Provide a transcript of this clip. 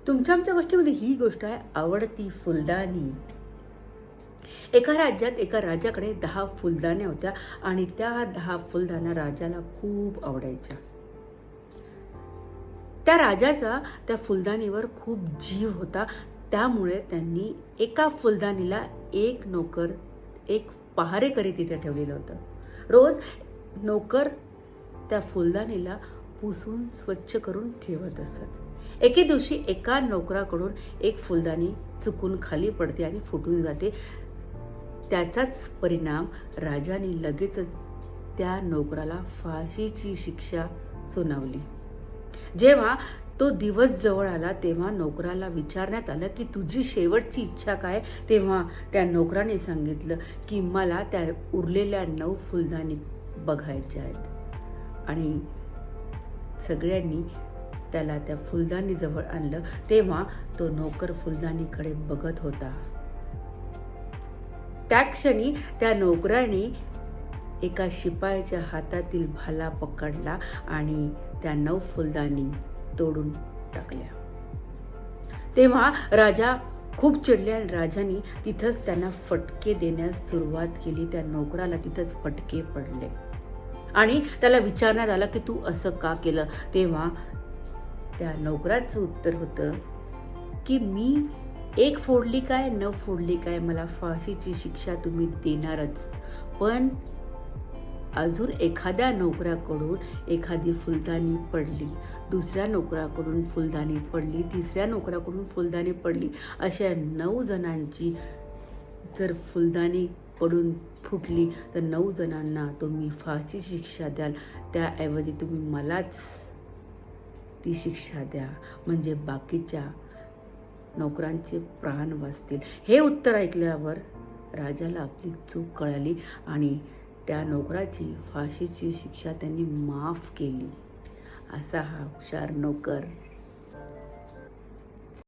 तुमच्या आमच्या गोष्टीमध्ये ही गोष्ट आहे आवडती फुलदाणी. एका राज्यात एका राजाकडे 10 फुलदाण्या होत्या आणि त्या 10 फुलदाण्या राजाला खूप आवडायच्या. त्या राजाचा त्या फुलदाणीवर खूप जीव होता. त्यामुळे त्यांनी एका फुलदाणीला एक नोकर, एक पहारेकरी तिथे ठेवलेलं होतं. रोज नोकर त्या फुलदाणीला पुसून स्वच्छ करून ठेवत असत. एके दिवशी एका नोकराकडून एक फुलदाणी चुकून खाली पडते आणि फुटून जाते. त्याचाच परिणाम राजाने लगेचच त्या नोकराला फाशीची शिक्षा सुनावली. जेव्हा तो दिवस जवळ आला तेव्हा नोकराला विचारण्यात आलं की तुझी शेवटची इच्छा काय. तेव्हा त्या नोकराने सांगितलं की मला त्या उरलेल्या 9 फुलदाणी बघायच्या आहेत. आणि सगळ्यांनी त्याला त्या फुलदाणीजवळ आणलं. तेव्हा तो नोकर फुलदाणीकडे बघत होता. त्या क्षणी त्या नोकराने एका शिपायाच्या हातातील भाला पकडला आणि त्या 9 फुलदाणी तोडून टाकल्या. तेव्हा राजा खूप चिडले आणि राजाने तिथंच त्यांना फटके देण्यास सुरुवात केली. त्या नोकराला तिथंच फटके पडले आणि त्याला विचारण्यात आलं की तू असं का केलं. तेव्हा त्या नोकराचं उत्तर होतं की मी 1 फोडली काय 9 फोडली काय, मला फाशीची शिक्षा तुम्ही देणारच. पण अजून एखाद्या नोकराकडून एखादी फुलदाणी पडली, दुसऱ्या नोकराकडून फुलदाणी पडली, तिसऱ्या नोकराकडून फुलदाणी पडली, अशा 9 जणांची जर फुलदाणी पडून फुटली तर 9 जणांना तुम्ही फाशीची शिक्षा द्याल. त्याऐवजी तुम्ही मलाच ती शिक्षा द्या, म्हणजे बाकीच्या नोकरांचे प्राण वाचतील. हे उत्तर ऐकल्यावर राजाला आपली चूक कळाली आणि त्या नोकराची फाशीची शिक्षा त्यांनी माफ केली. असा हा हुशार नोकर.